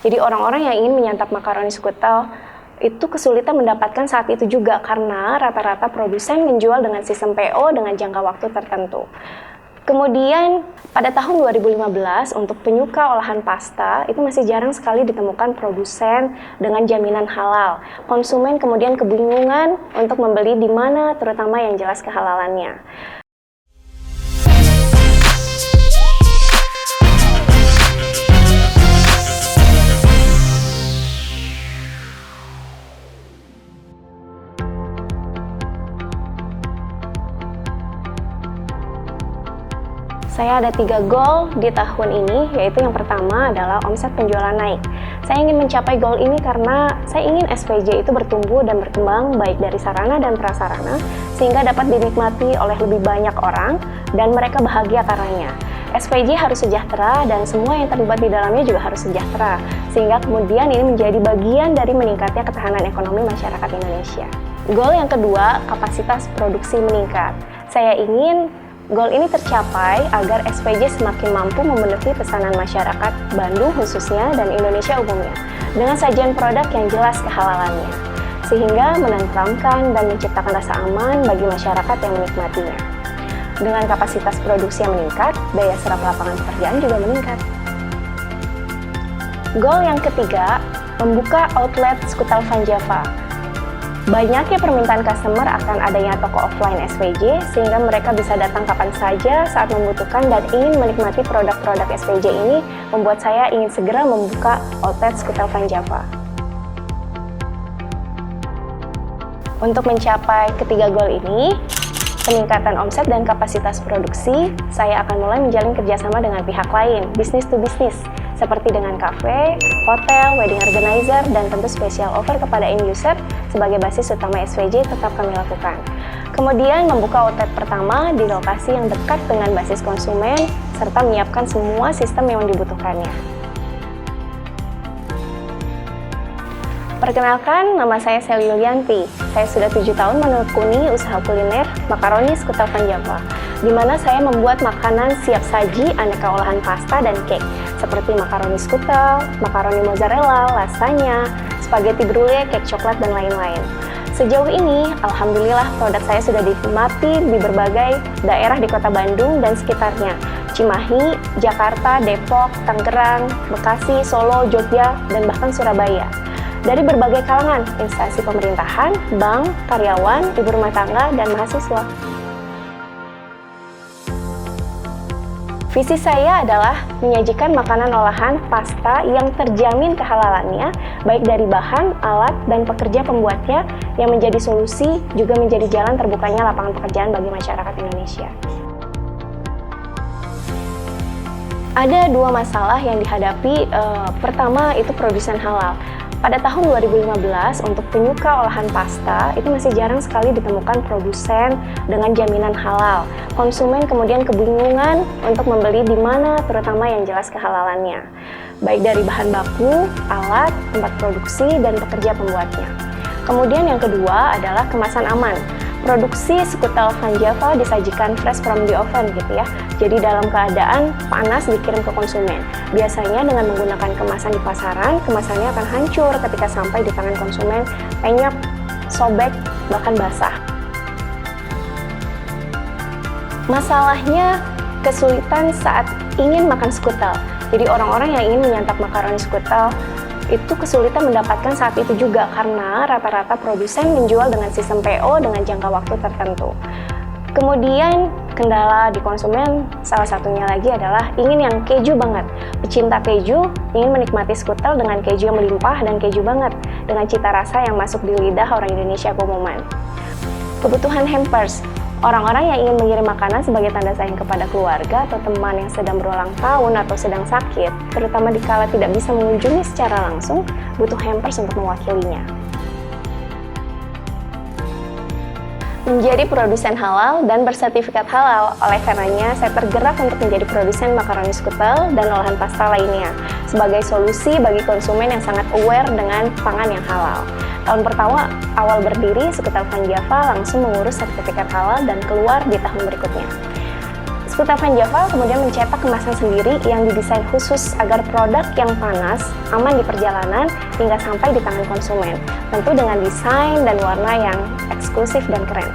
Jadi orang-orang yang ingin menyantap makaroni skutel itu kesulitan mendapatkan saat itu juga karena rata-rata produsen menjual dengan sistem PO dengan jangka waktu tertentu. Kemudian pada tahun 2015 untuk penyuka olahan pasta itu masih jarang sekali ditemukan produsen dengan jaminan halal. Konsumen kemudian kebingungan untuk membeli di mana terutama yang jelas kehalalannya. Saya ada 3 goal di tahun ini, yaitu yang pertama adalah omset penjualan naik. Saya ingin mencapai goal ini karena saya ingin SPJ itu bertumbuh dan berkembang baik dari sarana dan prasarana, sehingga dapat dinikmati oleh lebih banyak orang dan mereka bahagia karenanya. SPJ harus sejahtera dan semua yang terlibat di dalamnya juga harus sejahtera, sehingga kemudian ini menjadi bagian dari meningkatnya ketahanan ekonomi masyarakat Indonesia. Goal yang kedua, kapasitas produksi meningkat. Saya ingin goal ini tercapai agar SPJ semakin mampu memenuhi pesanan masyarakat Bandung khususnya dan Indonesia umumnya dengan sajian produk yang jelas kehalalannya, sehingga menenteramkan dan menciptakan rasa aman bagi masyarakat yang menikmatinya. Dengan kapasitas produksi yang meningkat, daya serap lapangan pekerjaan juga meningkat. Goal yang ketiga, membuka outlet skutel Van Java. Banyaknya permintaan customer akan adanya toko offline SPJ, sehingga mereka bisa datang kapan saja saat membutuhkan dan ingin menikmati produk-produk SPJ ini, membuat saya ingin segera membuka outlet skutel Van Java. Untuk mencapai ketiga goal ini, peningkatan omset dan kapasitas produksi, saya akan mulai menjalin kerjasama dengan pihak lain, bisnis to bisnis, seperti dengan kafe, hotel, wedding organizer, dan tentu special offer kepada end user sebagai basis utama SPJ tetap kami lakukan. Kemudian membuka outlet pertama di lokasi yang dekat dengan basis konsumen, serta menyiapkan semua sistem yang dibutuhkannya. Perkenalkan, nama saya Sally Yulianti. Saya sudah 7 tahun menekuni usaha kuliner makaroni skutel Van Java, di mana saya membuat makanan siap saji aneka olahan pasta dan cake, seperti makaroni skutel, makaroni mozzarella, lasagna, spaghetti brulee, cake coklat, dan lain-lain. Sejauh ini, alhamdulillah produk saya sudah dinikmati di berbagai daerah di kota Bandung dan sekitarnya, Cimahi, Jakarta, Depok, Tangerang, Bekasi, Solo, Jogja, dan bahkan Surabaya. Dari berbagai kalangan, instansi pemerintahan, bank, karyawan, ibu rumah tangga, dan mahasiswa. Visi saya adalah menyajikan makanan olahan pasta yang terjamin kehalalannya, baik dari bahan, alat, dan pekerja pembuatnya, yang menjadi solusi juga menjadi jalan terbukanya lapangan pekerjaan bagi masyarakat Indonesia. Ada 2 masalah yang dihadapi. Pertama itu produsen halal. Pada tahun 2015, untuk penyuka olahan pasta, itu masih jarang sekali ditemukan produsen dengan jaminan halal. Konsumen kemudian kebingungan untuk membeli di mana terutama yang jelas kehalalannya, baik dari bahan baku, alat, tempat produksi, dan pekerja pembuatnya. Kemudian yang kedua adalah kemasan aman. Produksi skutel Van Java disajikan fresh from the oven gitu ya. Jadi dalam keadaan panas dikirim ke konsumen. Biasanya dengan menggunakan kemasan di pasaran, kemasannya akan hancur ketika sampai di tangan konsumen, penyok, sobek, bahkan basah. Masalahnya kesulitan saat ingin makan skutel. Jadi orang-orang yang ingin menyantap makaroni skutel itu kesulitan mendapatkan saat itu juga karena rata-rata produsen menjual dengan sistem PO dengan jangka waktu tertentu. Kemudian kendala di konsumen salah satunya lagi adalah ingin yang keju banget. Pecinta keju ingin menikmati skutel dengan keju yang melimpah dan keju banget dengan cita rasa yang masuk di lidah orang Indonesia umuman. Kebutuhan hampers. Orang-orang yang ingin mengirim makanan sebagai tanda sayang kepada keluarga atau teman yang sedang berulang tahun atau sedang sakit, terutama dikala tidak bisa mengunjungi secara langsung, butuh hampers untuk mewakilinya. Menjadi produsen halal dan bersertifikat halal, oleh karenanya saya tergerak untuk menjadi produsen makaroni skutel dan olahan pasta lainnya, sebagai solusi bagi konsumen yang sangat aware dengan pangan yang halal. Tahun pertama awal berdiri, skutel Van Java langsung mengurus sertifikat halal dan keluar di tahun berikutnya. Skutel Van Java kemudian mencetak kemasan sendiri yang didesain khusus agar produk yang panas, aman di perjalanan, hingga sampai di tangan konsumen. Tentu dengan desain dan warna yang eksklusif dan keren.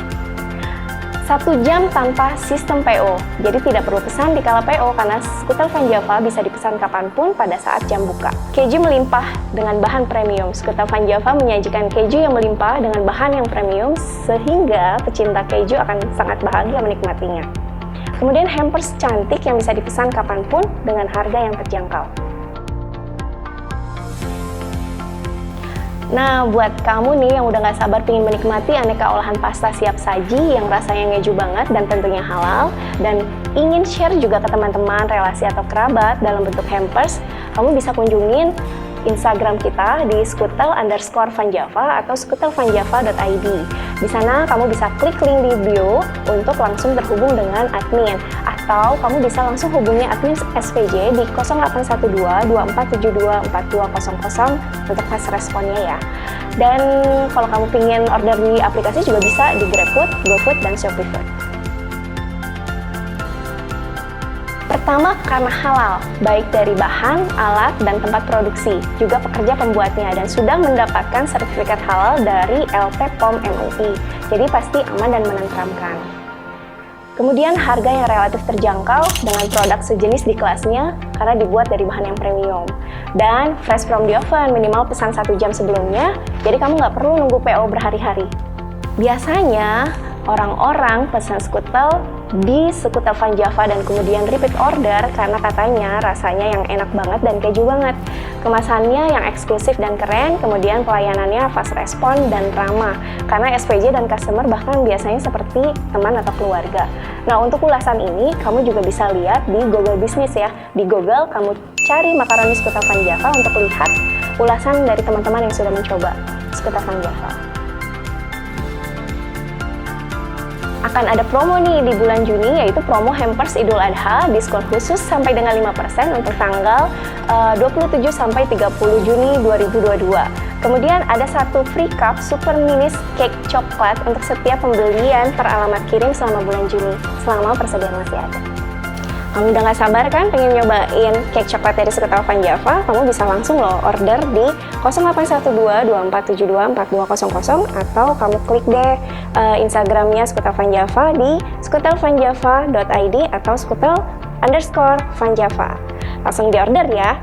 1 jam tanpa sistem PO, jadi tidak perlu pesan di kala PO karena skutel Van Java bisa dipesan kapanpun pada saat jam buka. Keju melimpah dengan bahan premium. Skutel Van Java menyajikan keju yang melimpah dengan bahan yang premium sehingga pecinta keju akan sangat bahagia menikmatinya. Kemudian hampers cantik yang bisa dipesan kapanpun dengan harga yang terjangkau. Nah, buat kamu nih yang udah gak sabar pengen menikmati aneka olahan pasta siap saji yang rasanya ngeju banget dan tentunya halal, dan ingin share juga ke teman-teman, relasi atau kerabat dalam bentuk hampers, kamu bisa kunjungin Instagram kita di skutel_vanjava atau skutelvanjava.id. Di sana kamu bisa klik link di bio untuk langsung terhubung dengan admin, atau kamu bisa langsung hubungi admin SVJ di 0812 2472 4200 untuk fast responnya ya. Dan kalau kamu pengen order di aplikasi juga bisa di GrabFood, GoFood, dan Shopee Food. Pertama, karena halal, baik dari bahan, alat, dan tempat produksi, juga pekerja pembuatnya, dan sudah mendapatkan sertifikat halal dari LT POM MUI, jadi pasti aman dan menenteramkan. Kemudian harga yang relatif terjangkau dengan produk sejenis di kelasnya karena dibuat dari bahan yang premium. Dan fresh from the oven, minimal pesan 1 jam sebelumnya, jadi kamu nggak perlu nunggu PO berhari-hari. Biasanya, orang-orang pesan skutel di skutel Van Java dan kemudian repeat order karena katanya rasanya yang enak banget dan keju banget. Kemasannya yang eksklusif dan keren, kemudian pelayanannya fast respon dan ramah. Karena SPJ dan customer bahkan biasanya seperti teman atau keluarga. Nah, untuk ulasan ini kamu juga bisa lihat di Google Business ya. Di Google kamu cari makaroni skutel Van Java untuk lihat ulasan dari teman-teman yang sudah mencoba skutel Van Java. Akan ada promo nih di bulan Juni, yaitu promo hampers Idul Adha, diskon khusus sampai dengan 5% untuk tanggal 27 sampai 30 Juni 2022. Kemudian ada 1 free cup super minis cake coklat untuk setiap pembelian per alamat kirim selama bulan Juni, selama persediaan masih ada. Kamu udah gak sabar kan pengen nyobain cake coklat dari skutel Van Java? Kamu bisa langsung loh order di 0812 2472 4200 atau kamu klik deh Instagramnya skutel Van Java di skutelvanjava.id atau skutel_vanjava. Langsung di order ya.